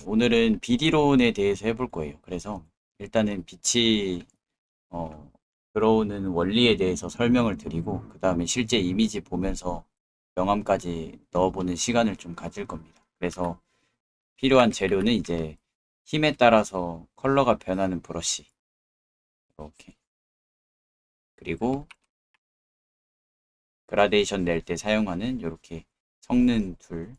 오늘은 비디론에 대해서 해볼 거예요. 그래서 일단은 빛이 들어오는 원리에 대해서 설명을 드리고 그 다음에 실제 이미지 보면서 명암까지 넣어보는 시간을 좀 가질 겁니다. 그래서 필요한 재료는 이제 힘에 따라서 컬러가 변하는 브러쉬 이렇게, 그리고 그라데이션 낼 때 사용하는 이렇게 섞는 툴,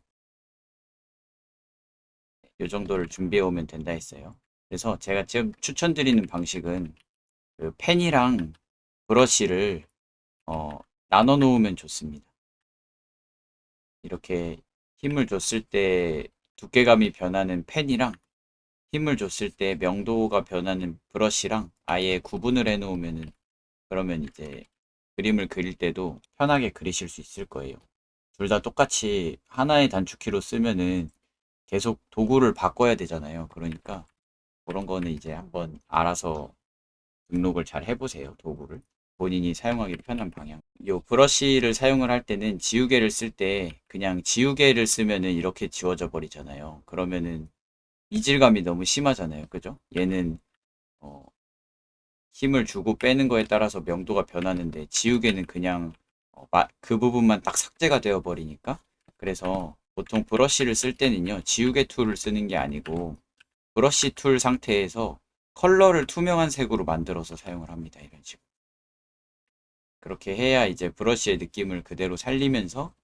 이 정도를 준비해 오면 된다 했어요. 그래서 제가 지금 추천드리는 방식은 그 펜이랑 브러쉬를 나눠 놓으면 좋습니다. 이렇게 힘을 줬을 때 두께감이 변하는 펜이랑 힘을 줬을 때 명도가 변하는 브러쉬랑 아예 구분을 해 놓으면은, 그러면 이제 그림을 그릴 때도 편하게 그리실 수 있을 거예요. 둘 다 똑같이 하나의 단축키로 쓰면은 계속 도구를 바꿔야 되잖아요. 그러니까 그런 거는 이제 한번 알아서 등록을 잘 해보세요. 도구를 본인이 사용하기 편한 방향. 요 브러쉬를 사용을 할 때는 지우개를 쓸 때 그냥 지우개를 쓰면은 이렇게 지워져 버리잖아요. 그러면은 이질감이 너무 심하잖아요. 그죠? 얘는 어, 힘을 주고 빼는 거에 따라서 명도가 변하는데, 지우개는 그냥 그 부분만 딱 삭제가 되어 버리니까. 그래서 보통 브러쉬를 쓸 때는요, 지우개 툴을 쓰는 게 아니고 브러쉬 툴 상태에서 컬러를 투명한 색으로 만들어서 사용을 합니다. 이런 식으로. 그렇게 해야 이제 브러쉬의 느낌을 그대로 살리면서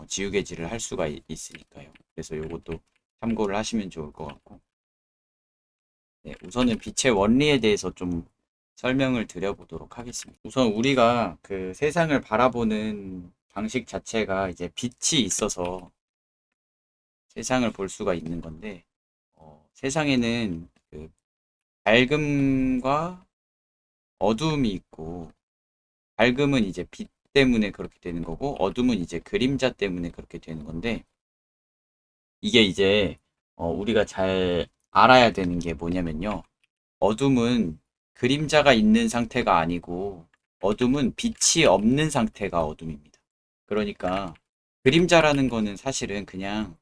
지우개질을 할 수가 있으니까요. 그래서 이것도 참고를 하시면 좋을 것 같고, 네, 우선은 빛의 원리에 대해서 좀 설명을 드려보도록 하겠습니다. 우선 우리가 그 세상을 바라보는 방식 자체가 이제 빛이 있어서 세상을 볼 수가 있는 건데, 세상에는 그 밝음과 어두움이 있고, 밝음은 이제 빛 때문에 그렇게 되는 거고, 어둠은 이제 그림자 때문에 그렇게 되는 건데, 이게 이제 우리가 잘 알아야 되는 게 뭐냐면요. 어둠은 그림자가 있는 상태가 아니고, 어둠은 빛이 없는 상태가 어둠입니다. 그러니까 그림자라는 거는 사실은 그냥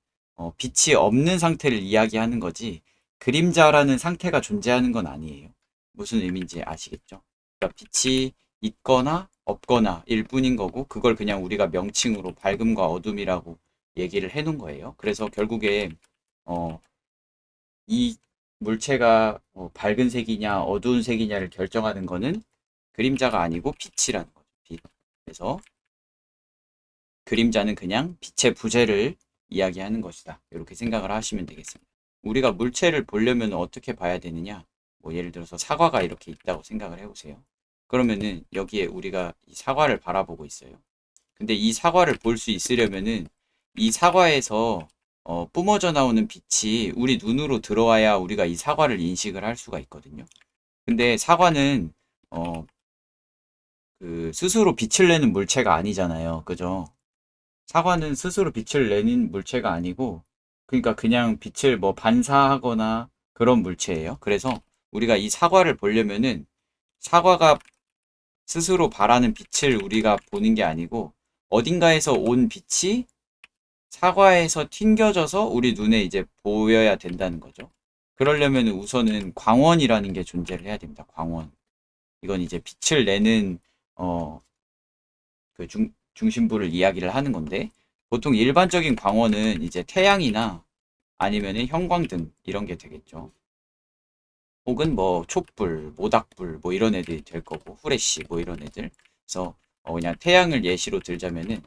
빛이 없는 상태를 이야기하는 거지, 그림자라는 상태가 존재하는 건 아니에요. 무슨 의미인지 아시겠죠? 그러니까 빛이 있거나 없거나 일 뿐인 거고, 그걸 그냥 우리가 명칭으로 밝음과 어둠이라고 얘기를 해 놓은 거예요. 그래서 결국에 어, 이 물체가 밝은 색이냐 어두운 색이냐를 결정하는 거는 그림자가 아니고 빛이라는 거죠. 빛. 그래서 그림자는 그냥 빛의 부재를 이야기하는 것이다. 이렇게 생각을 하시면 되겠습니다. 우리가 물체를 보려면 어떻게 봐야 되느냐? 뭐 예를 들어서 사과가 이렇게 있다고 생각을 해보세요. 그러면은 여기에 우리가 이 사과를 바라보고 있어요. 근데 이 사과를 볼 수 있으려면은 이 사과에서 뿜어져 나오는 빛이 우리 눈으로 들어와야 우리가 이 사과를 인식을 할 수가 있거든요. 근데 사과는 어, 그 스스로 빛을 내는 물체가 아니잖아요. 그죠? 사과는 스스로 빛을 내는 물체가 아니고, 그러니까 그냥 빛을 뭐 반사하거나 그런 물체예요. 그래서 우리가 이 사과를 보려면은 사과가 스스로 발하는 빛을 우리가 보는 게 아니고, 어딘가에서 온 빛이 사과에서 튕겨져서 우리 눈에 이제 보여야 된다는 거죠. 그러려면 우선은 광원이라는 게 존재를 해야 됩니다. 광원. 이건 이제 빛을 내는 어, 그 중심부를 이야기를 하는 건데, 보통 일반적인 광원은 이제 태양이나 아니면은 형광등 이런 게 되겠죠. 혹은 뭐 촛불, 모닥불 뭐 이런 애들이 될 거고, 후레쉬 뭐 이런 애들. 그래서 그냥 태양을 예시로 들자면은,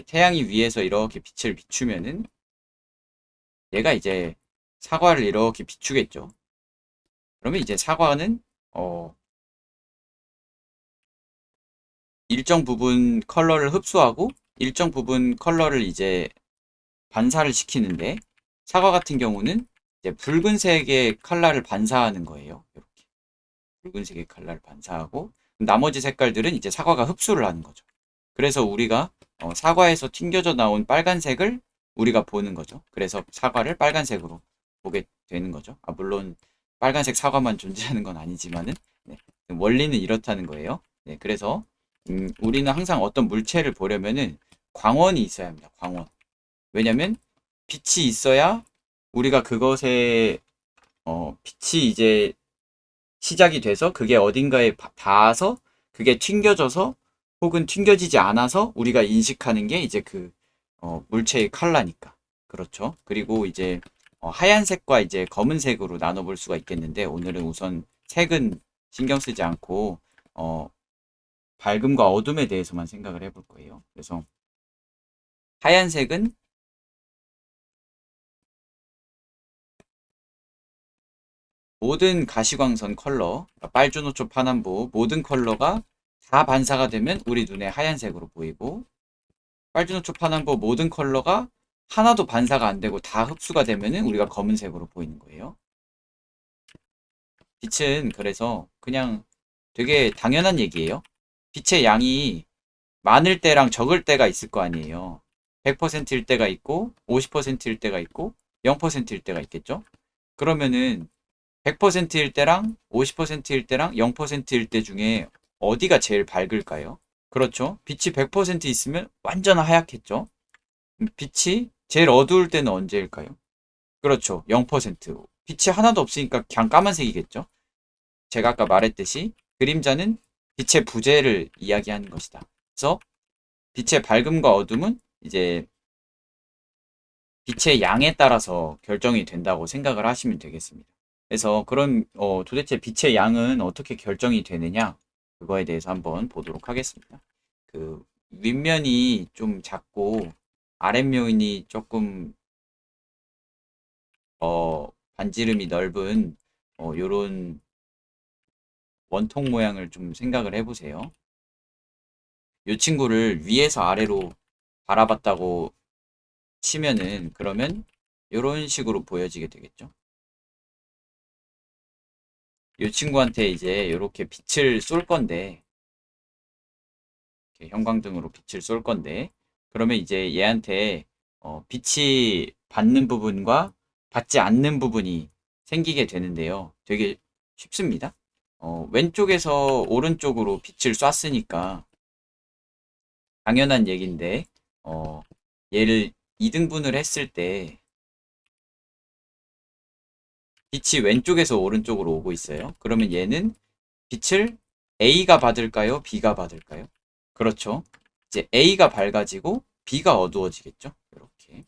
태양이 위에서 이렇게 빛을 비추면은 얘가 이제 사과를 이렇게 비추겠죠. 그러면 이제 사과는 어, 일정 부분 컬러를 흡수하고 일정 부분 컬러를 이제 반사를 시키는데, 사과 같은 경우는 이제 붉은색의 컬러를 반사하는 거예요. 이렇게 붉은색의 컬러를 반사하고, 나머지 색깔들은 이제 사과가 흡수를 하는 거죠. 그래서 우리가 사과에서 튕겨져 나온 빨간색을 우리가 보는 거죠. 그래서 사과를 빨간색으로 보게 되는 거죠. 물론 빨간색 사과만 존재하는 건 아니지만은, 네, 원리는 이렇다는 거예요. 네, 그래서 우리는 항상 어떤 물체를 보려면은 광원이 있어야 합니다. 광원. 왜냐면 빛이 있어야 우리가 그것에 빛이 이제 시작이 돼서 그게 어딘가에 닿아서 그게 튕겨져서 혹은 튕겨지지 않아서 우리가 인식하는 게 이제 그 물체의 컬러니까. 그렇죠. 그리고 이제 하얀색과 이제 검은색으로 나눠볼 수가 있겠는데 오늘은 우선 색은 신경 쓰지 않고 어, 밝음과 어둠에 대해서만 생각을 해볼 거예요. 그래서 하얀색은 모든 가시광선 컬러, 그러니까 빨주노초 파남보 모든 컬러가 다 반사가 되면 우리 눈에 하얀색으로 보이고 빨주노초 파남보 모든 컬러가 하나도 반사가 안 되고 다 흡수가 되면은 우리가 검은색으로 보이는 거예요. 빛은 그래서 그냥 되게 당연한 얘기예요. 빛의 양이 많을 때랑 적을 때가 있을 거 아니에요. 100%일 때가 있고 50%일 때가 있고 0%일 때가 있겠죠. 그러면은 100%일 때랑 50%일 때랑 0%일 때 중에 어디가 제일 밝을까요? 그렇죠. 빛이 100% 있으면 완전 하얗겠죠. 빛이 제일 어두울 때는 언제일까요? 그렇죠. 0%. 빛이 하나도 없으니까 그냥 까만색이겠죠. 제가 아까 말했듯이 그림자는 빛의 부재를 이야기하는 것이다. 그래서 빛의 밝음과 어둠은 이제 빛의 양에 따라서 결정이 된다고 생각을 하시면 되겠습니다. 그래서 그럼 도대체 빛의 양은 어떻게 결정이 되느냐? 그거에 대해서 한번 보도록 하겠습니다. 그 윗면이 좀 작고 아랫면이 조금 반지름이 넓은 요런 원통 모양을 좀 생각을 해보세요. 이 친구를 위에서 아래로 바라봤다고 치면은 그러면 이런 식으로 보여지게 되겠죠. 이 친구한테 이제 이렇게 빛을 쏠 건데 이렇게 형광등으로 빛을 쏠 건데 그러면 이제 얘한테 빛이 받는 부분과 받지 않는 부분이 생기게 되는데요. 되게 쉽습니다. 왼쪽에서 오른쪽으로 빛을 쐈으니까 당연한 얘기인데 얘를 2등분을 했을 때 빛이 왼쪽에서 오른쪽으로 오고 있어요. 그러면 얘는 빛을 A가 받을까요? B가 받을까요? 그렇죠. 이제 A가 밝아지고 B가 어두워지겠죠. 이렇게.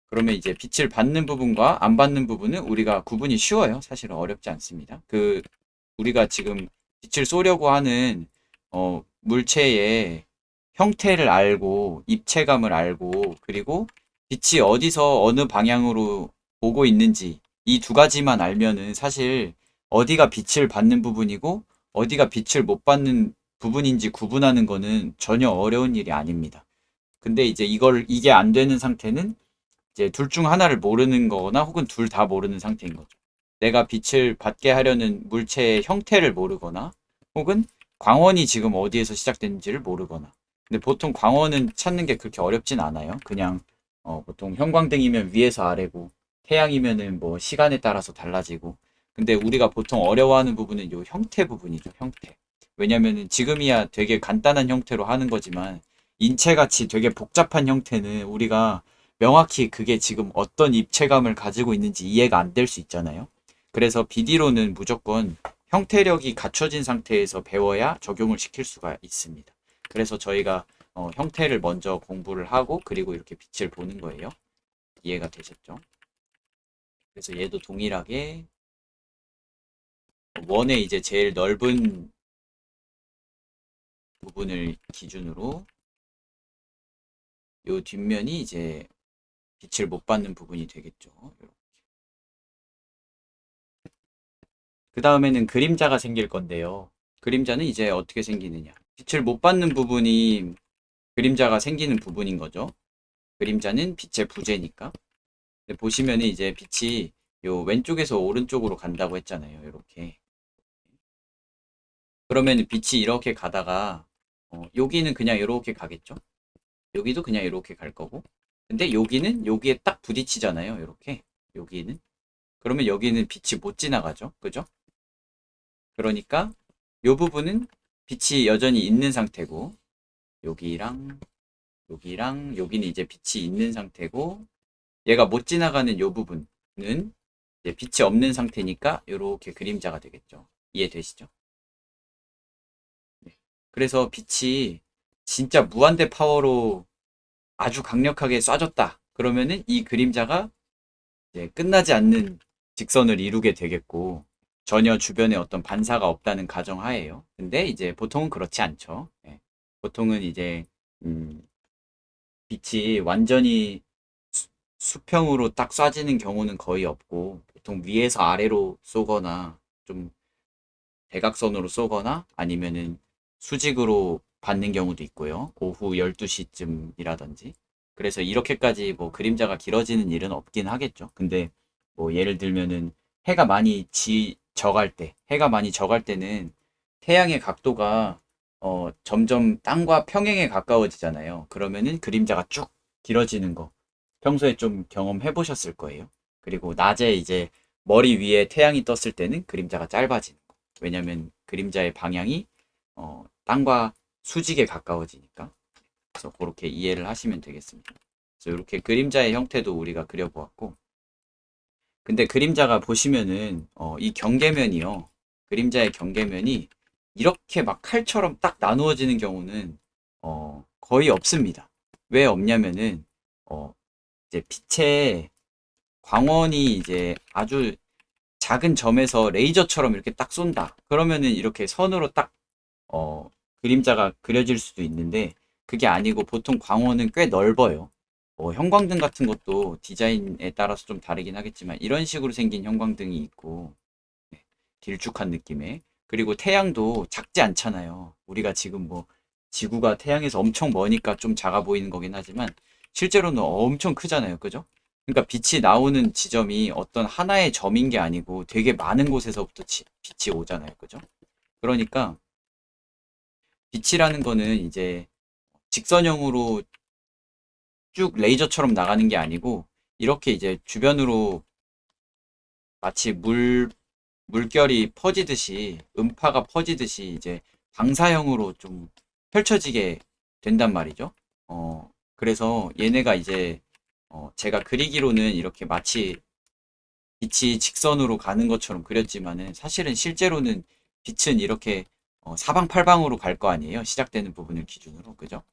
그러면 이제 빛을 받는 부분과 안 받는 부분은 우리가 구분이 쉬워요. 사실은 어렵지 않습니다. 우리가 지금 빛을 쏘려고 하는 물체의 형태를 알고 입체감을 알고 그리고 빛이 어디서 어느 방향으로 오고 있는지 이 두 가지만 알면은 사실 어디가 빛을 받는 부분이고 어디가 빛을 못 받는 부분인지 구분하는 거는 전혀 어려운 일이 아닙니다. 근데 이제 이게 안 되는 상태는 이제 둘 중 하나를 모르는 거거나 혹은 둘 다 모르는 상태인 거죠. 내가 빛을 받게 하려는 물체의 형태를 모르거나 혹은 광원이 지금 어디에서 시작되는지를 모르거나. 근데 보통 광원은 찾는 게 그렇게 어렵진 않아요. 그냥 보통 형광등이면 위에서 아래고 태양이면은 뭐 시간에 따라서 달라지고. 근데 우리가 보통 어려워하는 부분은 요 형태 부분이죠. 형태. 왜냐면은 지금이야 되게 간단한 형태로 하는 거지만 인체같이 되게 복잡한 형태는 우리가 명확히 그게 지금 어떤 입체감을 가지고 있는지 이해가 안 될 수 있잖아요. 그래서 BD로는 무조건 형태력이 갖춰진 상태에서 배워야 적용을 시킬 수가 있습니다. 그래서 저희가 형태를 먼저 공부를 하고 그리고 이렇게 빛을 보는 거예요. 이해가 되셨죠? 그래서 얘도 동일하게 원의 이제 제일 넓은 부분을 기준으로 요 뒷면이 이제 빛을 못 받는 부분이 되겠죠. 그 다음에는 그림자가 생길 건데요. 그림자는 이제 어떻게 생기느냐. 빛을 못 받는 부분이 그림자가 생기는 부분인 거죠. 그림자는 빛의 부재니까. 보시면은 이제 빛이 요 왼쪽에서 오른쪽으로 간다고 했잖아요. 이렇게. 그러면 빛이 이렇게 가다가 여기는 그냥 이렇게 가겠죠. 여기도 그냥 이렇게 갈 거고. 근데 여기는 여기에 딱 부딪히잖아요. 이렇게. 여기는. 그러면 여기는 빛이 못 지나가죠. 그죠? 그러니까 요 부분은 빛이 여전히 있는 상태고, 여기랑 여기랑 여기는 이제 빛이 있는 상태고, 얘가 못 지나가는 요 부분은 이제 빛이 없는 상태니까 이렇게 그림자가 되겠죠. 이해되시죠? 네. 그래서 빛이 진짜 무한대 파워로 아주 강력하게 쏴졌다. 그러면은 이 그림자가 이제 끝나지 않는 직선을 이루게 되겠고, 전혀 주변에 어떤 반사가 없다는 가정하에요. 근데 이제 보통은 그렇지 않죠. 예. 보통은 이제 음, 빛이 완전히 수평으로 딱 쏴지는 경우는 거의 없고, 보통 위에서 아래로 쏘거나 좀 대각선으로 쏘거나 아니면은 수직으로 받는 경우도 있고요. 오후 12시쯤이라든지. 그래서 이렇게까지 뭐 그림자가 길어지는 일은 없긴 하겠죠. 근데 뭐 예를 들면은 해가 많이 져갈 때는 태양의 각도가 점점 땅과 평행에 가까워지잖아요. 그러면은 그림자가 쭉 길어지는 거 평소에 좀 경험해 보셨을 거예요. 그리고 낮에 이제 머리 위에 태양이 떴을 때는 그림자가 짧아지는 거. 왜냐면 그림자의 방향이 땅과 수직에 가까워지니까. 그래서 그렇게 이해를 하시면 되겠습니다. 그래서 이렇게 그림자의 형태도 우리가 그려보았고, 근데 그림자가 보시면은 이 경계면이요. 그림자의 경계면이 이렇게 막 칼처럼 딱 나누어지는 경우는 거의 없습니다. 왜 없냐면은 어, 이제 빛의 광원이 이제 아주 작은 점에서 레이저처럼 이렇게 딱 쏜다. 그러면은 이렇게 선으로 딱 그림자가 그려질 수도 있는데, 그게 아니고 보통 광원은 꽤 넓어요. 형광등 같은 것도 디자인에 따라서 좀 다르긴 하겠지만 이런 식으로 생긴 형광등이 있고, 네, 길쭉한 느낌의. 그리고 태양도 작지 않잖아요. 우리가 지금 뭐 지구가 태양에서 엄청 머니까 좀 작아 보이는 거긴 하지만 실제로는 엄청 크잖아요. 그죠? 그러니까 빛이 나오는 지점이 어떤 하나의 점인 게 아니고 되게 많은 곳에서부터 빛이 오잖아요. 그죠? 그러니까 빛이라는 거는 이제 직선형으로 쭉 레이저처럼 나가는 게 아니고 이렇게 이제 주변으로 마치 물결이 퍼지듯이, 음파가 퍼지듯이 이제 방사형으로 좀 펼쳐지게 된단 말이죠. 그래서 얘네가 이제 제가 그리기로는 이렇게 마치 빛이 직선으로 가는 것처럼 그렸지만은 사실은 실제로는 빛은 이렇게 사방팔방으로 갈 거 아니에요. 시작되는 부분을 기준으로. 그죠?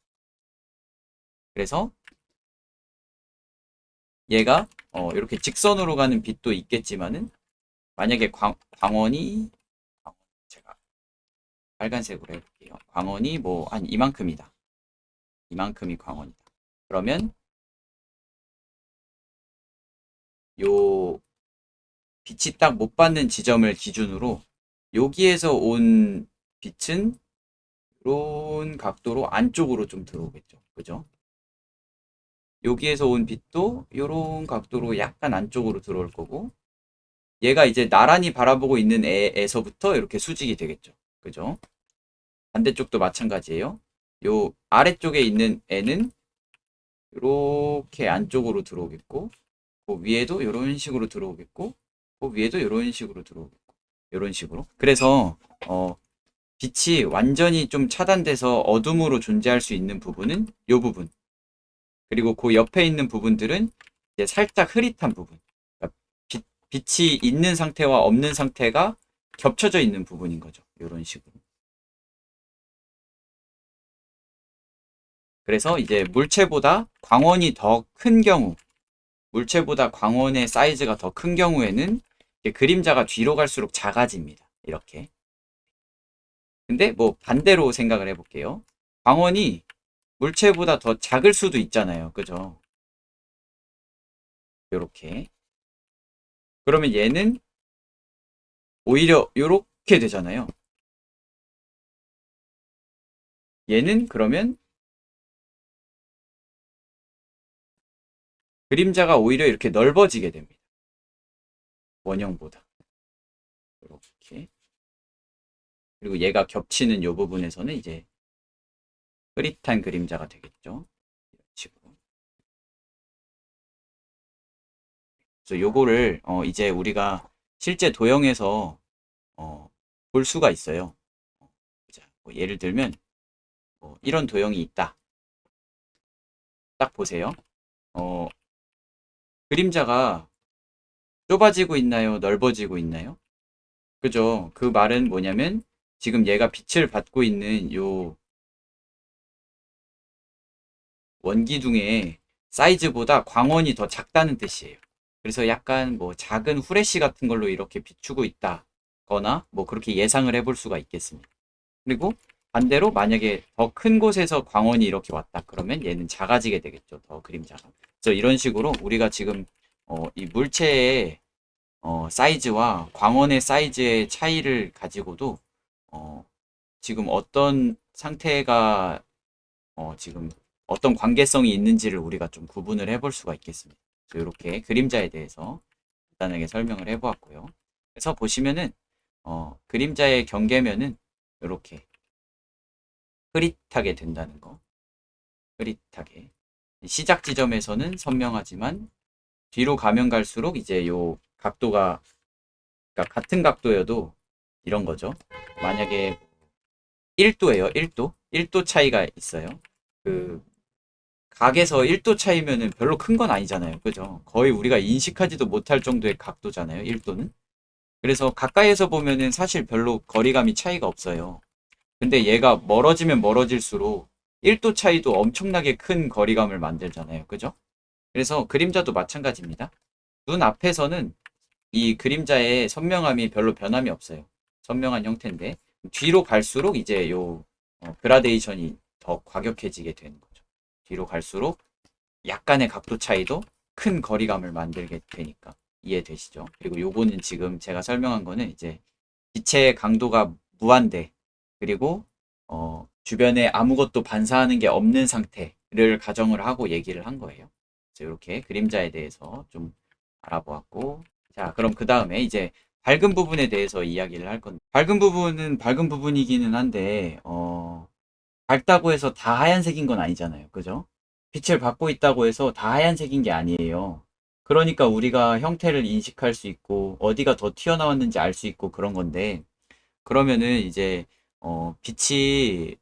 그래서 얘가 이렇게 직선으로 가는 빛도 있겠지만은 만약에 광원이 제가 빨간색으로 해볼게요. 광원이 뭐 한 이만큼이다. 이만큼이 광원이다. 그러면 요 빛이 딱 못 받는 지점을 기준으로 여기에서 온 빛은 이런 각도로 안쪽으로 좀 들어오겠죠. 그죠? 여기에서 온 빛도 이런 각도로 약간 안쪽으로 들어올 거고, 얘가 이제 나란히 바라보고 있는 애에서부터 이렇게 수직이 되겠죠. 그죠? 반대쪽도 마찬가지예요. 요 아래쪽에 있는 애는 이렇게 안쪽으로 들어오겠고, 그 위에도 이런 식으로 들어오겠고, 그 위에도 이런 식으로 들어오겠고, 이런 식으로. 그래서 빛이 완전히 좀 차단돼서 어둠으로 존재할 수 있는 부분은 이 부분. 그리고 그 옆에 있는 부분들은 이제 살짝 흐릿한 부분. 그러니까 빛이 있는 상태와 없는 상태가 겹쳐져 있는 부분인 거죠. 이런 식으로. 그래서 이제 물체보다 광원이 더 큰 경우, 물체보다 광원의 사이즈가 더 큰 경우에는 그림자가 뒤로 갈수록 작아집니다. 이렇게. 근데 뭐 반대로 생각을 해볼게요. 광원이 물체보다 더 작을 수도 있잖아요. 그죠? 이렇게. 그러면 얘는 오히려 이렇게 되잖아요. 얘는 그러면 그림자가 오히려 이렇게 넓어지게 됩니다. 원형보다. 이렇게. 그리고 얘가 겹치는 이 부분에서는 이제 흐릿한 그림자가 되겠죠. 이런 식으로. 그래서 요거를 이제 우리가 실제 도형에서 볼 수가 있어요. 자, 뭐 예를 들면 뭐 이런 도형이 있다. 딱 보세요. 어, 그림자가 좁아지고 있나요? 넓어지고 있나요? 그죠? 그 말은 뭐냐면 지금 얘가 빛을 받고 있는 요 원기둥의 사이즈보다 광원이 더 작다는 뜻이에요. 그래서 약간 뭐 작은 후레쉬 같은 걸로 이렇게 비추고 있다거나 뭐 그렇게 예상을 해볼 수가 있겠습니다. 그리고 반대로 만약에 더 큰 곳에서 광원이 이렇게 왔다 그러면 얘는 작아지게 되겠죠. 더 그림자가. 그래서 이런 식으로 우리가 지금 이 물체의 사이즈와 광원의 사이즈의 차이를 가지고도 어, 지금 어떤 상태가 지금 어떤 관계성이 있는지를 우리가 좀 구분을 해볼 수가 있겠습니다. 이렇게 그림자에 대해서 간단하게 설명을 해보았고요. 그래서 보시면은 그림자의 경계면은 이렇게 흐릿하게 된다는 거. 흐릿하게. 시작 지점에서는 선명하지만 뒤로 가면 갈수록 이제 요 각도가 그러니까 같은 각도여도 이런 거죠. 만약에 1도예요. 1도. 1도 차이가 있어요. 그 각에서 1도 차이면은 별로 큰 건 아니잖아요. 그죠? 거의 우리가 인식하지도 못할 정도의 각도잖아요. 1도는. 그래서 가까이에서 보면은 사실 별로 거리감이 차이가 없어요. 근데 얘가 멀어지면 멀어질수록 1도 차이도 엄청나게 큰 거리감을 만들잖아요. 그죠? 그래서 그림자도 마찬가지입니다. 눈 앞에서는 이 그림자의 선명함이 별로 변함이 없어요. 선명한 형태인데 뒤로 갈수록 이제 요 그라데이션이 더 과격해지게 되는 거죠. 뒤로 갈수록 약간의 각도 차이도 큰 거리감을 만들게 되니까 이해되시죠? 그리고 요거는 지금 제가 설명한 거는 이제 빛의 강도가 무한대 그리고 주변에 아무것도 반사하는 게 없는 상태를 가정을 하고 얘기를 한 거예요. 그래서 이렇게 그림자에 대해서 좀 알아보았고 자 그럼 그 다음에 이제 밝은 부분에 대해서 이야기를 할 건데 밝은 부분은 밝은 부분이기는 한데 밝다고 해서 다 하얀색인 건 아니잖아요. 그죠? 빛을 받고 있다고 해서 다 하얀색인 게 아니에요. 그러니까 우리가 형태를 인식할 수 있고 어디가 더 튀어나왔는지 알 수 있고 그런 건데 그러면은 이제 빛이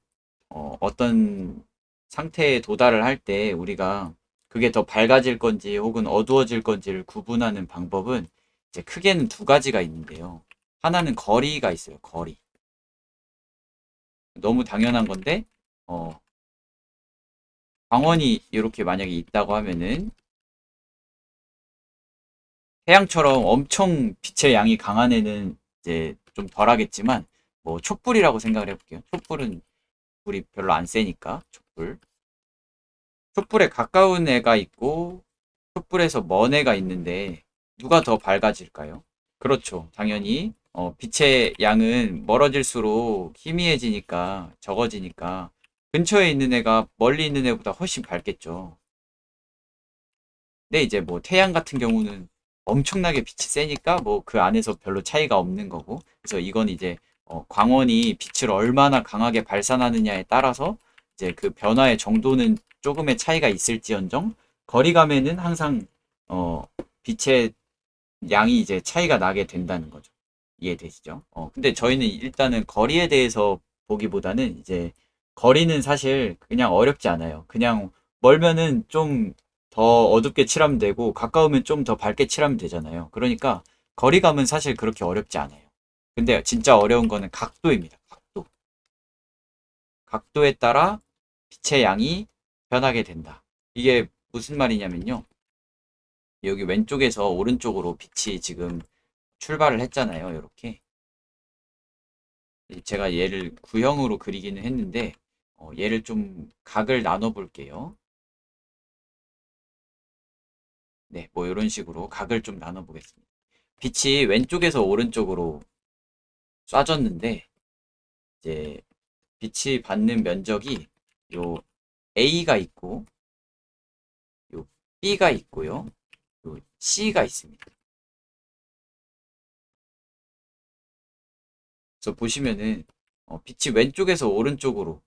어떤 상태에 도달을 할 때 우리가 그게 더 밝아질 건지 혹은 어두워질 건지를 구분하는 방법은 이제 크게는 두 가지가 있는데요. 하나는 거리가 있어요. 거리. 너무 당연한 건데 어, 광원이 이렇게 만약에 있다고 하면은 태양처럼 엄청 빛의 양이 강한 애는 이제 좀 덜하겠지만 뭐 촛불이라고 생각을 해볼게요. 촛불은 불이 별로 안 세니까 촛불. 촛불에 가까운 애가 있고 촛불에서 먼 애가 있는데 누가 더 밝아질까요? 그렇죠. 당연히 빛의 양은 멀어질수록 희미해지니까 적어지니까 근처에 있는 애가 멀리 있는 애보다 훨씬 밝겠죠. 근데 이제 뭐 태양 같은 경우는 엄청나게 빛이 세니까 뭐 그 안에서 별로 차이가 없는 거고 그래서 이건 이제 광원이 빛을 얼마나 강하게 발산하느냐에 따라서 이제 그 변화의 정도는 조금의 차이가 있을지언정 거리감에는 항상 어 빛의 양이 이제 차이가 나게 된다는 거죠. 이해되시죠? 근데 저희는 일단은 거리에 대해서 보기보다는 이제 거리는 사실 그냥 어렵지 않아요. 그냥 멀면은 좀 더 어둡게 칠하면 되고 가까우면 좀 더 밝게 칠하면 되잖아요. 그러니까 거리감은 사실 그렇게 어렵지 않아요. 근데 진짜 어려운 거는 각도입니다. 각도. 각도에 따라 빛의 양이 변하게 된다. 이게 무슨 말이냐면요. 여기 왼쪽에서 오른쪽으로 빛이 지금 출발을 했잖아요. 이렇게. 제가 얘를 구형으로 그리기는 했는데 얘를 좀 각을 나눠 볼게요. 네, 뭐 이런 식으로 각을 좀 나눠 보겠습니다. 빛이 왼쪽에서 오른쪽으로 쏴졌는데 이제 빛이 받는 면적이 요 A가 있고 요 B가 있고요. 요 C가 있습니다. 그래서 보시면은 빛이 왼쪽에서 오른쪽으로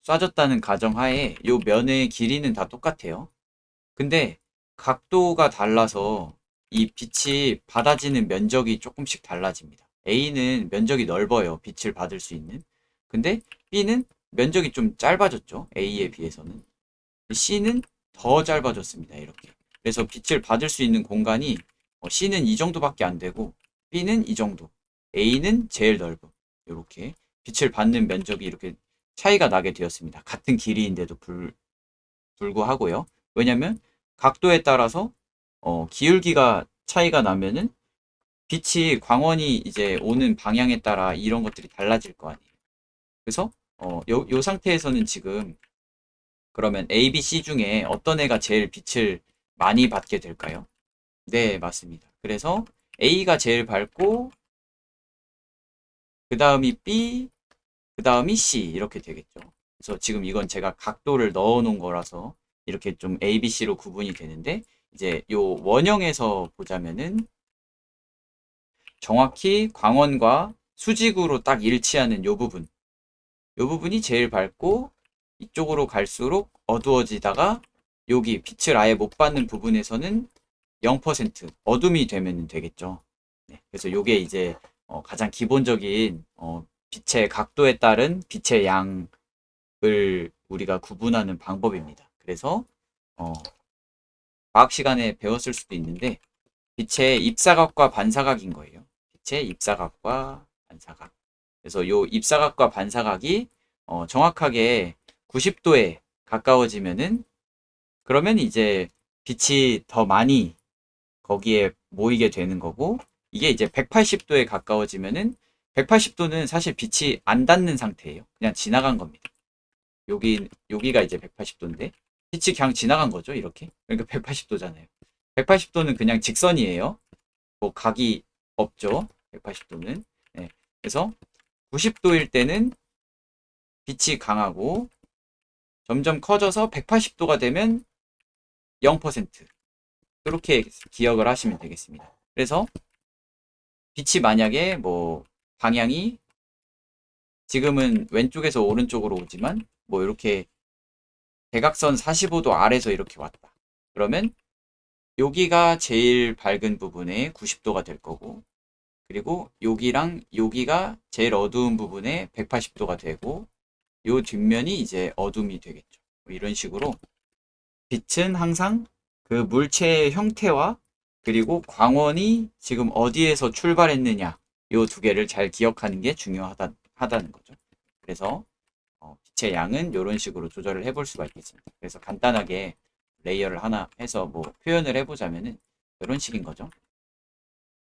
쏴졌다는 가정하에 요 면의 길이는 다 똑같아요. 근데 각도가 달라서 이 빛이 받아지는 면적이 조금씩 달라집니다. A는 면적이 넓어요. 빛을 받을 수 있는. 근데 B는 면적이 좀 짧아졌죠. A에 비해서는. C는 더 짧아졌습니다. 이렇게. 그래서 빛을 받을 수 있는 공간이 C는 이 정도밖에 안 되고 B는 이 정도. A는 제일 넓어. 이렇게 빛을 받는 면적이 이렇게 차이가 나게 되었습니다. 같은 길이인데도 불구하고요. 왜냐면 각도에 따라서 기울기가 차이가 나면은 빛이 광원이 이제 오는 방향에 따라 이런 것들이 달라질 거 아니에요. 그래서 요 상태에서는 지금 그러면 A, B, C 중에 어떤 애가 제일 빛을 많이 받게 될까요? 네, 맞습니다. 그래서 A가 제일 밝고 그 다음이 B, 그 다음이 C 이렇게 되겠죠. 그래서 지금 이건 제가 각도를 넣어 놓은 거라서 이렇게 좀 A, B, C로 구분이 되는데 이제 요 원형에서 보자면은 정확히 광원과 수직으로 딱 일치하는 요 부분이 제일 밝고 이쪽으로 갈수록 어두워지다가 여기 빛을 아예 못 받는 부분에서는 0% 어둠이 되면 되겠죠. 네, 그래서 요게 이제 가장 기본적인 빛의 각도에 따른 빛의 양을 우리가 구분하는 방법입니다. 그래서 과학 시간에 배웠을 수도 있는데 빛의 입사각과 반사각인 거예요. 빛의 입사각과 반사각. 그래서 요 입사각과 반사각이 정확하게 90도에 가까워지면은 그러면 이제 빛이 더 많이 거기에 모이게 되는 거고 이게 이제 180도에 가까워지면은 180도는 사실 빛이 안 닿는 상태예요. 그냥 지나간 겁니다. 여기가 이제 180도인데 빛이 그냥 지나간 거죠. 이렇게. 그러니까 180도잖아요. 180도는 그냥 직선이에요. 뭐 각이 없죠. 180도는. 네. 그래서 90도일 때는 빛이 강하고 점점 커져서 180도가 되면 0%. 이렇게 기억을 하시면 되겠습니다. 그래서 빛이 만약에 뭐 방향이 지금은 왼쪽에서 오른쪽으로 오지만 뭐 이렇게 대각선 45도 아래서 이렇게 왔다. 그러면 여기가 제일 밝은 부분에 90도가 될 거고 그리고 여기랑 여기가 제일 어두운 부분에 180도가 되고 요 뒷면이 이제 어둠이 되겠죠. 뭐 이런 식으로 빛은 항상 그 물체의 형태와 그리고 광원이 지금 어디에서 출발했느냐 요 두 개를 잘 기억하는 게 중요하다는 거죠. 그래서 빛의 양은 이런 식으로 조절을 해볼 수가 있겠습니다. 그래서 간단하게 레이어를 하나 해서 뭐 표현을 해보자면은 이런 식인 거죠.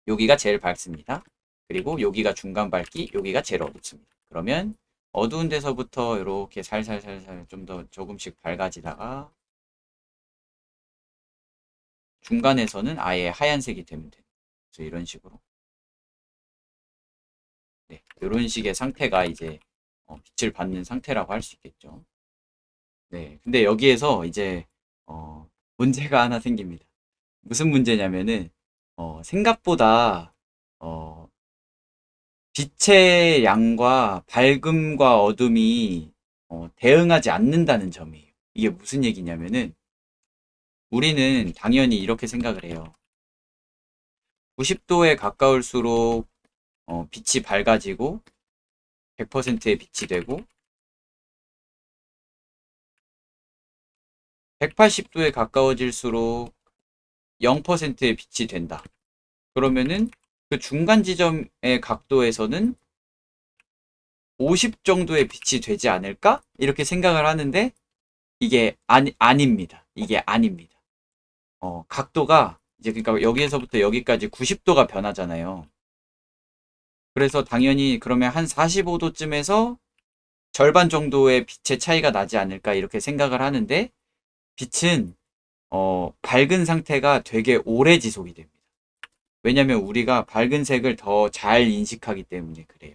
여기가 제일 밝습니다. 그리고 여기가 중간 밝기, 여기가 제일 어둡습니다. 그러면 어두운 데서부터 이렇게 살살살살 좀 더 조금씩 밝아지다가 중간에서는 아예 하얀색이 되면 돼요. 그래서 이런 식으로. 네, 이런 식의 상태가 이제 빛을 받는 상태라고 할 수 있겠죠. 네, 근데 여기에서 이제 문제가 하나 생깁니다. 무슨 문제냐면은 생각보다 어, 빛의 양과 밝음과 어둠이 대응하지 않는다는 점이에요. 이게 무슨 얘기냐면은 우리는 당연히 이렇게 생각을 해요. 90도에 가까울수록 빛이 밝아지고 100%의 빛이 되고 180도에 가까워질수록 0%의 빛이 된다. 그러면은 그 중간 지점의 각도에서는 50 정도의 빛이 되지 않을까? 이렇게 생각을 하는데 이게 아닙니다. 이게 아닙니다. 각도가 이제 그러니까 여기에서부터 여기까지 90도가 변하잖아요. 그래서 당연히 그러면 한 45도쯤에서 절반 정도의 빛의 차이가 나지 않을까 이렇게 생각을 하는데 빛은 밝은 상태가 되게 오래 지속이 됩니다. 왜냐면 우리가 밝은 색을 더 잘 인식하기 때문에 그래요.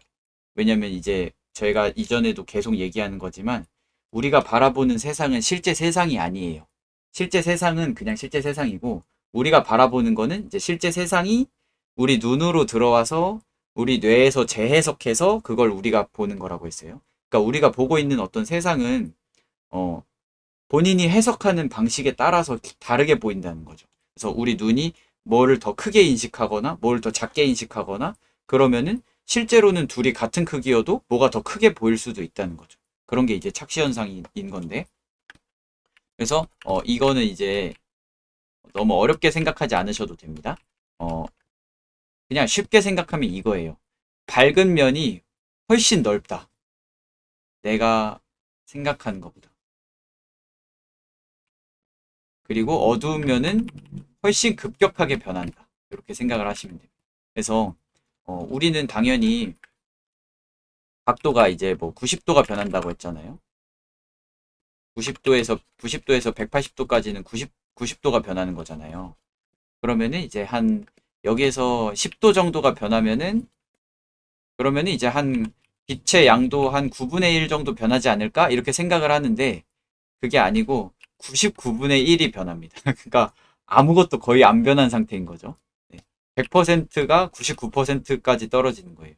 왜냐면 이제 저희가 이전에도 계속 얘기하는 거지만 우리가 바라보는 세상은 실제 세상이 아니에요. 실제 세상은 그냥 실제 세상이고 우리가 바라보는 거는 이제 실제 세상이 우리 눈으로 들어와서 우리 뇌에서 재해석해서 그걸 우리가 보는 거라고 했어요. 그러니까 우리가 보고 있는 어떤 세상은 어, 본인이 해석하는 방식에 따라서 다르게 보인다는 거죠. 그래서 우리 눈이 뭐를 더 크게 인식하거나 뭘 더 작게 인식하거나 그러면은 실제로는 둘이 같은 크기여도 뭐가 더 크게 보일 수도 있다는 거죠. 그런 게 이제 착시 현상인 건데. 그래서 이거는 이제 너무 어렵게 생각하지 않으셔도 됩니다. 그냥 쉽게 생각하면 이거예요. 밝은 면이 훨씬 넓다. 내가 생각하는 것보다. 그리고 어두운 면은 훨씬 급격하게 변한다. 이렇게 생각을 하시면 돼요. 그래서 우리는 당연히 각도가 이제 뭐 90도가 변한다고 했잖아요. 90도에서 180도까지는 90도가 변하는 거잖아요. 그러면은 이제 한 여기에서 10도 정도가 변하면은 그러면은 이제 한 빛의 양도 한 9분의 1 정도 변하지 않을까? 이렇게 생각을 하는데 그게 아니고 99분의 1이 변합니다. 그러니까 아무것도 거의 안 변한 상태인 거죠. 100%가 99%까지 떨어지는 거예요.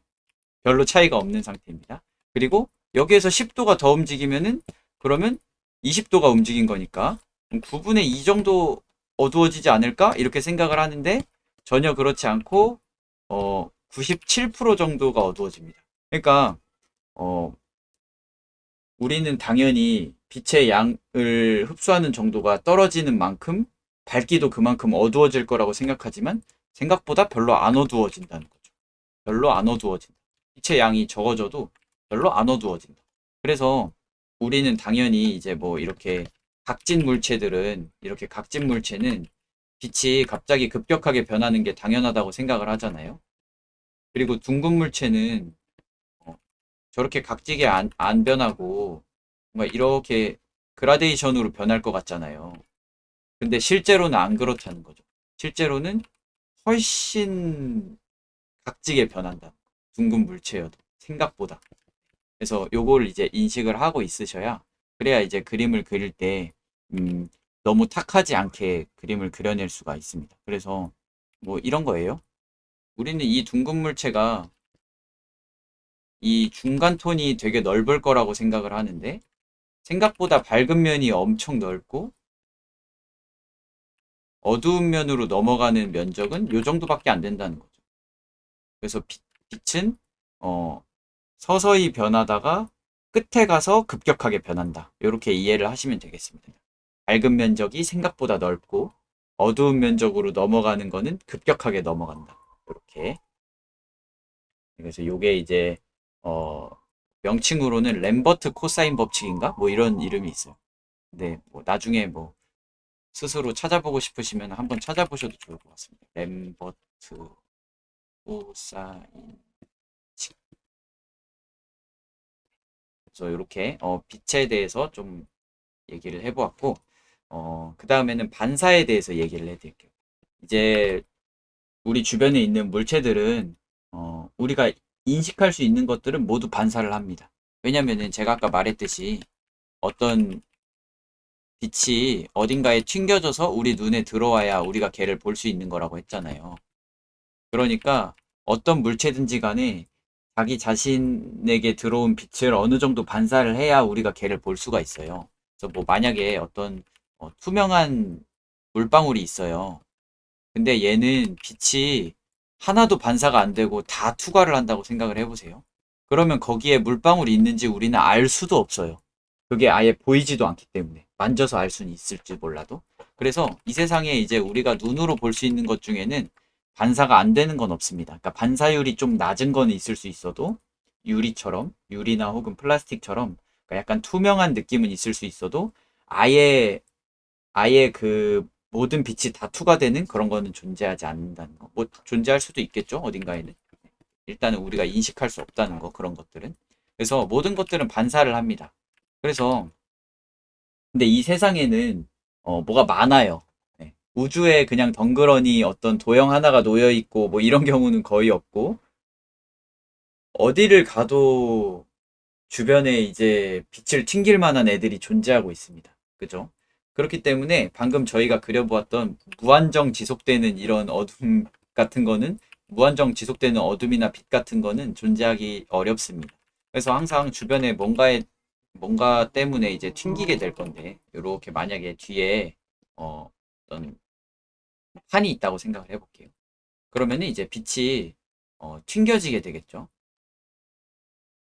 별로 차이가 없는 상태입니다. 그리고 여기에서 10도가 더 움직이면은 그러면 20도가 움직인 거니까 9분의 2 정도 어두워지지 않을까? 이렇게 생각을 하는데 전혀 그렇지 않고 97% 정도가 어두워집니다. 그러니까 어, 우리는 당연히 빛의 양을 흡수하는 정도가 떨어지는 만큼 밝기도 그만큼 어두워질 거라고 생각하지만 생각보다 별로 안 어두워진다는 거죠. 별로 안 어두워진다. 빛의 양이 적어져도 별로 안 어두워진다. 그래서 우리는 당연히 이제 뭐 이렇게 각진 물체는 빛이 갑자기 급격하게 변하는 게 당연하다고 생각을 하잖아요. 그리고 둥근 물체는 어, 저렇게 각지게 안 변하고 뭔가 이렇게 그라데이션으로 변할 것 같잖아요. 근데 실제로는 안 그렇다는 거죠. 실제로는 훨씬 각지게 변한다. 둥근 물체여도 생각보다. 그래서 요걸 이제 인식을 하고 있으셔야 그래야 이제 그림을 그릴 때 너무 탁하지 않게 그림을 그려낼 수가 있습니다. 그래서 뭐 이런 거예요. 우리는 이 둥근 물체가 이 중간 톤이 되게 넓을 거라고 생각을 하는데 생각보다 밝은 면이 엄청 넓고 어두운 면으로 넘어가는 면적은 요 정도밖에 안 된다는 거죠. 그래서 빛은 어, 서서히 변하다가 끝에 가서 급격하게 변한다. 이렇게 이해를 하시면 되겠습니다. 밝은 면적이 생각보다 넓고 어두운 면적으로 넘어가는 거는 급격하게 넘어간다. 이렇게. 그래서 요게 이제 어, 명칭으로는 램버트 코사인 법칙인가? 뭐 이런 이름이 있어요. 근데 뭐 나중에 뭐 스스로 찾아보고 싶으시면 한번 찾아보셔도 좋을 것 같습니다. 램버트 코사인. 그래서 이렇게 빛에 대해서 좀 얘기를 해보았고 그 다음에는 반사에 대해서 얘기를 해드릴게요. 이제 우리 주변에 있는 물체들은 우리가 인식할 수 있는 것들은 모두 반사를 합니다. 왜냐면은 제가 아까 말했듯이 어떤 빛이 어딘가에 튕겨져서 우리 눈에 들어와야 우리가 걔를 볼 수 있는 거라고 했잖아요. 그러니까 어떤 물체든지 간에 자기 자신에게 들어온 빛을 어느 정도 반사를 해야 우리가 걔를 볼 수가 있어요. 그래서 뭐 만약에 어떤 투명한 물방울이 있어요. 근데 얘는 빛이 하나도 반사가 안 되고 다 투과를 한다고 생각을 해보세요. 그러면 거기에 물방울이 있는지 우리는 알 수도 없어요. 그게 아예 보이지도 않기 때문에 만져서 알 수는 있을지 몰라도. 그래서 이 세상에 이제 우리가 눈으로 볼 수 있는 것 중에는 반사가 안 되는 건 없습니다. 그러니까 반사율이 좀 낮은 건 있을 수 있어도 유리나 혹은 플라스틱처럼 그러니까 약간 투명한 느낌은 있을 수 있어도 아예 그 모든 빛이 다 투과되는 그런 거는 존재하지 않는다는 거. 뭐 존재할 수도 있겠죠, 어딘가에는. 일단은 우리가 인식할 수 없다는 거, 그런 것들은. 그래서 모든 것들은 반사를 합니다. 그래서 근데 이 세상에는 뭐가 많아요. 네. 우주에 그냥 덩그러니 어떤 도형 하나가 놓여 있고 뭐 이런 경우는 거의 없고 어디를 가도 주변에 이제 빛을 튕길 만한 애들이 존재하고 있습니다. 그죠? 그렇기 때문에 방금 저희가 그려보았던 무한정 지속되는 이런 어둠 같은 거는 무한정 지속되는 어둠이나 빛 같은 거는 존재하기 어렵습니다. 그래서 항상 주변에 뭔가 때문에 이제 튕기게 될 건데 이렇게 만약에 뒤에 어떤 판이 있다고 생각을 해볼게요. 그러면은 이제 빛이 튕겨지게 되겠죠.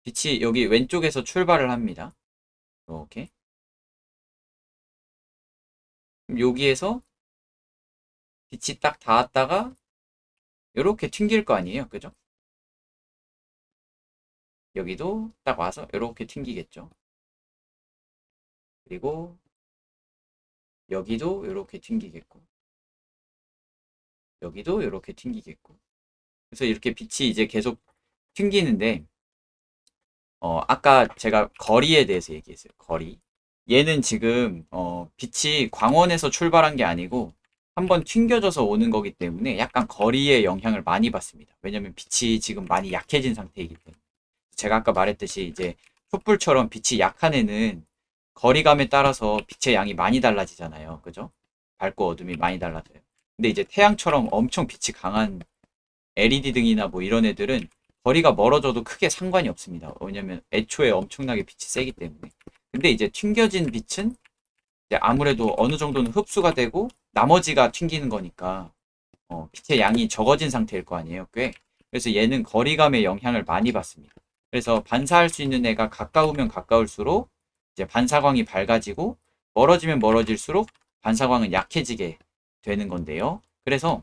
빛이 여기 왼쪽에서 출발을 합니다. 이렇게. 그럼 여기에서 빛이 딱 닿았다가 이렇게 튕길 거 아니에요. 그죠? 여기도 딱 와서 이렇게 튕기겠죠. 그리고 여기도 이렇게 튕기겠고 여기도 이렇게 튕기겠고 그래서 이렇게 빛이 이제 계속 튕기는데 아까 제가 거리에 대해서 얘기했어요. 거리. 얘는 지금 빛이 광원에서 출발한 게 아니고 한번 튕겨져서 오는 거기 때문에 약간 거리에 영향을 많이 받습니다. 왜냐면 빛이 지금 많이 약해진 상태이기 때문에. 제가 아까 말했듯이 이제 촛불처럼 빛이 약한 애는 거리감에 따라서 빛의 양이 많이 달라지잖아요. 그죠? 밝고 어둠이 많이 달라져요. 근데 이제 태양처럼 엄청 빛이 강한 LED 등이나 뭐 이런 애들은 거리가 멀어져도 크게 상관이 없습니다. 왜냐면 애초에 엄청나게 빛이 세기 때문에. 근데 이제 튕겨진 빛은 이제 아무래도 어느 정도는 흡수가 되고 나머지가 튕기는 거니까 빛의 양이 적어진 상태일 거 아니에요, 꽤. 그래서 얘는 거리감에 영향을 많이 받습니다. 그래서 반사할 수 있는 애가 가까우면 가까울수록 이제 반사광이 밝아지고 멀어지면 멀어질수록 반사광은 약해지게 되는 건데요. 그래서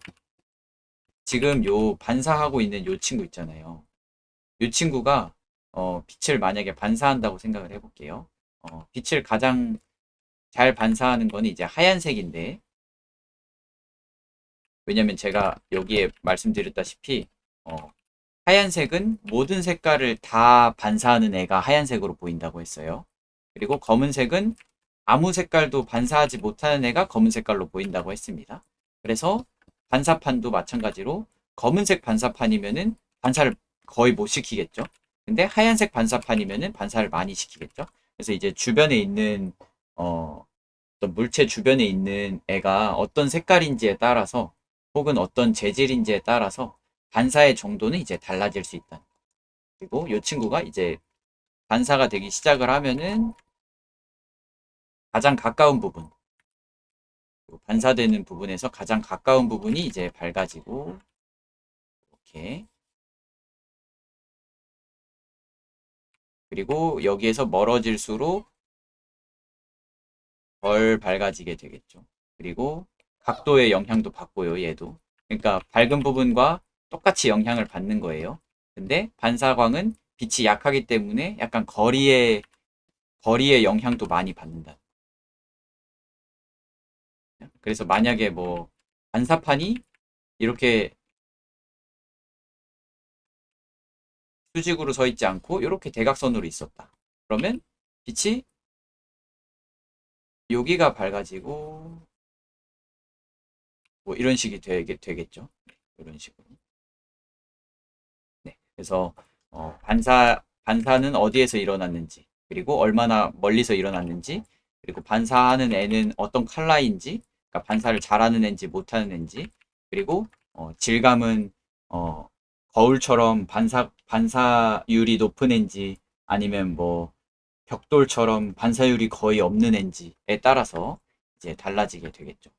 지금 요 반사하고 있는 요 친구 있잖아요. 요 친구가 빛을 만약에 반사한다고 생각을 해볼게요. 빛을 가장 잘 반사하는 거는 이제 하얀색인데 왜냐면 제가 여기에 말씀드렸다시피 하얀색은 모든 색깔을 다 반사하는 애가 하얀색으로 보인다고 했어요. 그리고 검은색은 아무 색깔도 반사하지 못하는 애가 검은 색깔로 보인다고 했습니다. 그래서 반사판도 마찬가지로 검은색 반사판이면은 반사를 거의 못 시키겠죠. 근데 하얀색 반사판이면은 반사를 많이 시키겠죠. 그래서 이제 주변에 있는 어떤 물체 주변에 있는 애가 어떤 색깔인지에 따라서 혹은 어떤 재질인지에 따라서 반사의 정도는 이제 달라질 수 있다. 그리고 이 친구가 이제 반사가 되기 시작을 하면은 가장 가까운 부분, 반사되는 부분에서 가장 가까운 부분이 이제 밝아지고 이렇게 그리고 여기에서 멀어질수록 덜 밝아지게 되겠죠. 그리고 각도의 영향도 받고요, 얘도. 그러니까 밝은 부분과 똑같이 영향을 받는 거예요. 근데 반사광은 빛이 약하기 때문에 약간 거리의 영향도 많이 받는다. 그래서 만약에 뭐 반사판이 이렇게 수직으로 서 있지 않고 이렇게 대각선으로 있었다. 그러면 빛이 여기가 밝아지고 뭐 이런 식이 되겠죠. 이런 식으로. 네. 그래서 반사는 어디에서 일어났는지, 그리고 얼마나 멀리서 일어났는지, 그리고 반사하는 애는 어떤 컬러인지, 그러니까 반사를 잘하는 애인지 못하는 애인지, 그리고 질감은 어, 거울처럼 반사율이 높은 애인지, 아니면 뭐 벽돌처럼 반사율이 거의 없는 애인지에 따라서 이제 달라지게 되겠죠.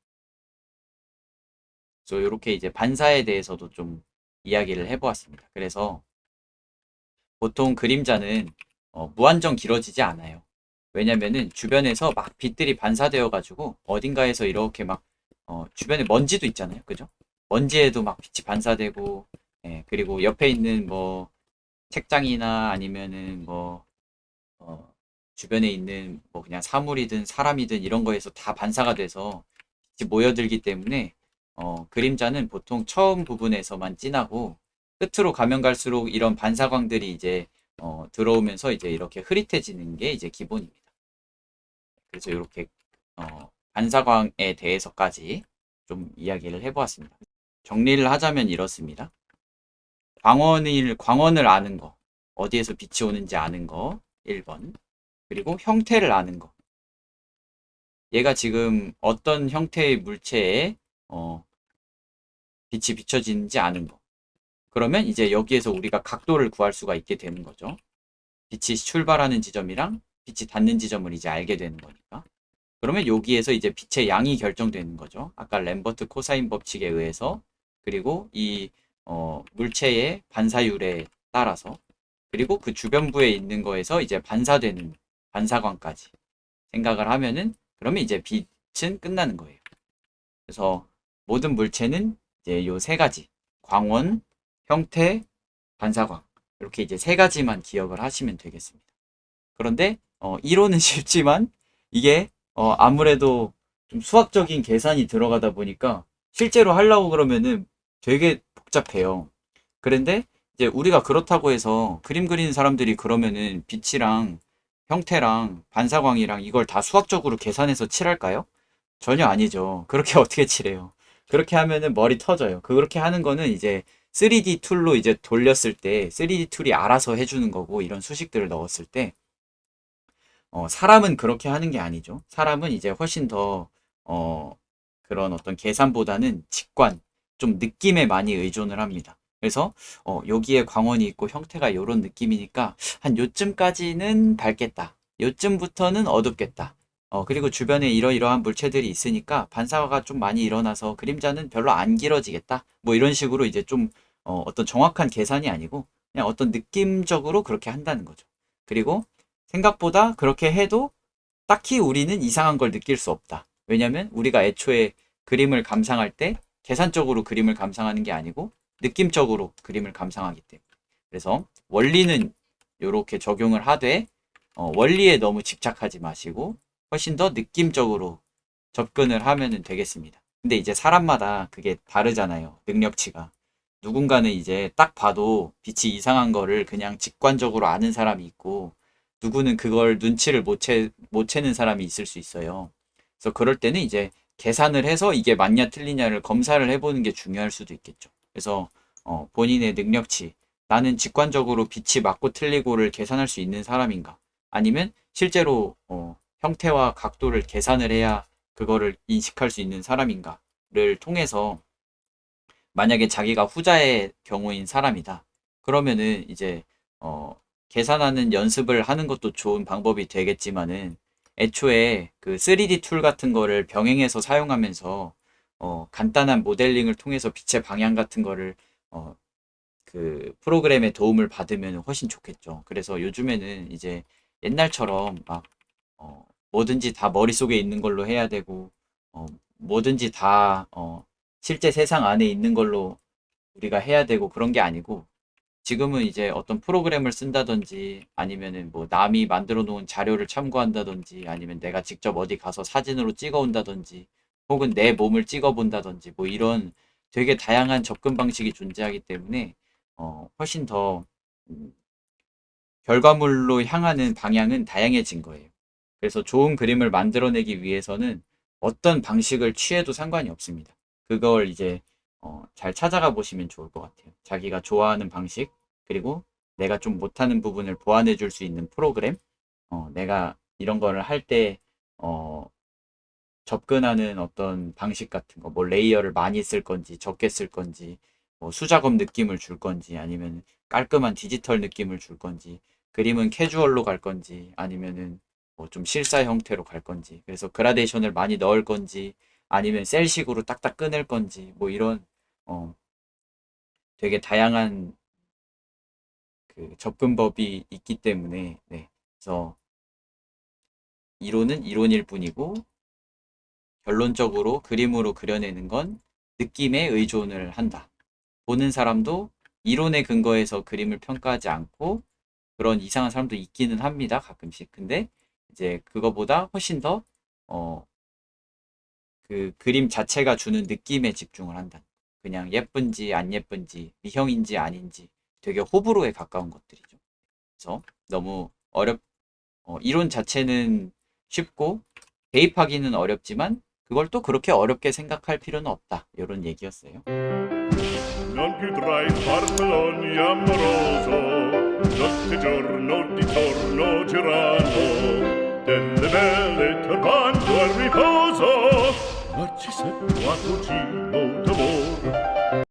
그래서 이렇게 이제 반사에 대해서도 좀 이야기를 해보았습니다. 그래서 보통 그림자는 무한정 길어지지 않아요. 왜냐면은 주변에서 막 빛들이 반사되어 가지고 어딘가에서 이렇게 막 주변에 먼지도 있잖아요. 그죠? 먼지에도 막 빛이 반사되고 그리고 옆에 있는 뭐 책장이나 아니면은 뭐 어, 주변에 있는 뭐 그냥 사물이든 사람이든 이런 거에서 다 반사가 돼서 빛이 모여들기 때문에 그림자는 보통 처음 부분에서만 진하고 끝으로 가면 갈수록 이런 반사광들이 이제 들어오면서 이제 이렇게 흐릿해지는 게 이제 기본입니다. 그래서 이렇게 반사광에 대해서까지 좀 이야기를 해보았습니다. 정리를 하자면 이렇습니다. 광원을 아는 거, 어디에서 빛이 오는지 아는 거, 1번. 그리고 형태를 아는 거. 얘가 지금 어떤 형태의 물체에 빛이 비춰지는지 아는 거. 그러면 이제 여기에서 우리가 각도를 구할 수가 있게 되는 거죠. 빛이 출발하는 지점이랑 빛이 닿는 지점을 이제 알게 되는 거니까. 그러면 여기에서 이제 빛의 양이 결정되는 거죠. 아까 램버트 코사인 법칙에 의해서 그리고 이 물체의 반사율에 따라서 그리고 그 주변부에 있는 거에서 이제 반사되는 반사광까지 생각을 하면은 그러면 이제 빛은 끝나는 거예요. 그래서 모든 물체는 이제 요 세 가지 광원, 형태, 반사광 이렇게 이제 세 가지만 기억을 하시면 되겠습니다. 그런데 이론은 쉽지만 이게 아무래도 좀 수학적인 계산이 들어가다 보니까 실제로 하려고 그러면은 되게 복잡해요. 그런데 이제 우리가 그렇다고 해서 그림 그리는 사람들이 그러면은 빛이랑 형태랑 반사광이랑 이걸 다 수학적으로 계산해서 칠할까요? 전혀 아니죠. 그렇게 어떻게 칠해요? 그렇게 하면은 머리 터져요. 그렇게 하는 거는 이제 3D 툴로 이제 돌렸을 때 3D 툴이 알아서 해주는 거고 이런 수식들을 넣었을 때 사람은 그렇게 하는 게 아니죠. 사람은 이제 훨씬 더 그런 어떤 계산보다는 직관, 좀 느낌에 많이 의존을 합니다. 그래서 여기에 광원이 있고 형태가 이런 느낌이니까 한 요쯤까지는 밝겠다. 요쯤부터는 어둡겠다. 그리고 주변에 이러이러한 물체들이 있으니까 반사가 좀 많이 일어나서 그림자는 별로 안 길어지겠다. 뭐 이런 식으로 이제 좀 어떤 정확한 계산이 아니고 그냥 어떤 느낌적으로 그렇게 한다는 거죠. 그리고 생각보다 그렇게 해도 딱히 우리는 이상한 걸 느낄 수 없다. 왜냐면 우리가 애초에 그림을 감상할 때 계산적으로 그림을 감상하는 게 아니고 느낌적으로 그림을 감상하기 때문에. 그래서 원리는 이렇게 적용을 하되 원리에 너무 집착하지 마시고 훨씬 더 느낌적으로 접근을 하면 되겠습니다. 근데 이제 사람마다 그게 다르잖아요. 능력치가. 누군가는 이제 딱 봐도 빛이 이상한 거를 그냥 직관적으로 아는 사람이 있고 누구는 그걸 눈치를 못 채는 사람이 있을 수 있어요. 그래서 그럴 때는 이제 계산을 해서 이게 맞냐 틀리냐를 검사를 해보는 게 중요할 수도 있겠죠. 그래서 본인의 능력치, 나는 직관적으로 빛이 맞고 틀리고를 계산할 수 있는 사람인가? 아니면 실제로 형태와 각도를 계산을 해야 그거를 인식할 수 있는 사람인가를 통해서 만약에 자기가 후자의 경우인 사람이다. 그러면은 이제 계산하는 연습을 하는 것도 좋은 방법이 되겠지만은 애초에 그 3D 툴 같은 거를 병행해서 사용하면서 간단한 모델링을 통해서 빛의 방향 같은 거를 어, 그 프로그램의 도움을 받으면 훨씬 좋겠죠. 그래서 요즘에는 이제 옛날처럼 막 뭐든지 다 머릿속에 있는 걸로 해야 되고 어, 뭐든지 다 실제 세상 안에 있는 걸로 우리가 해야 되고 그런 게 아니고 지금은 이제 어떤 프로그램을 쓴다든지 아니면은 뭐 남이 만들어 놓은 자료를 참고한다든지 아니면 내가 직접 어디 가서 사진으로 찍어 온다든지 혹은 내 몸을 찍어 본다든지 뭐 이런 되게 다양한 접근 방식이 존재하기 때문에 훨씬 더 음, 결과물로 향하는 방향은 다양해진 거예요. 그래서 좋은 그림을 만들어내기 위해서는 어떤 방식을 취해도 상관이 없습니다. 그걸 이제 잘 찾아가 보시면 좋을 것 같아요. 자기가 좋아하는 방식, 그리고 내가 좀 못하는 부분을 보완해 줄 수 있는 프로그램, 내가 이런 거를 할 때, 접근하는 어떤 방식 같은 거, 뭐 레이어를 많이 쓸 건지, 적게 쓸 건지, 뭐 수작업 느낌을 줄 건지, 아니면 깔끔한 디지털 느낌을 줄 건지, 그림은 캐주얼로 갈 건지, 아니면은 뭐 좀 실사 형태로 갈 건지, 그래서 그라데이션을 많이 넣을 건지, 아니면 셀식으로 딱딱 끊을 건지, 뭐 이런, 어, 되게 다양한 그 접근법이 있기 때문에, 네. 그래서 이론은 이론일 뿐이고, 결론적으로 그림으로 그려내는 건 느낌에 의존을 한다. 보는 사람도 이론에 근거해서 그림을 평가하지 않고 그런 이상한 사람도 있기는 합니다. 가끔씩. 근데 이제 그거보다 훨씬 더, 그 그림 자체가 주는 느낌에 집중을 한다. 그냥 예쁜지 안 예쁜지, 미형인지 아닌지 되게 호불호에 가까운 것들이죠. 그래서 너무 이론 자체는 쉽고 대입하기는 어렵지만 그걸 또 그렇게 어렵게 생각할 필요는 없다. 이런 얘기였어요. Non più tra i farfalloni amoroso, notte e giorno di torno girano, delle belle turbando al riposo, ma ci seppe quattrocino d'amor.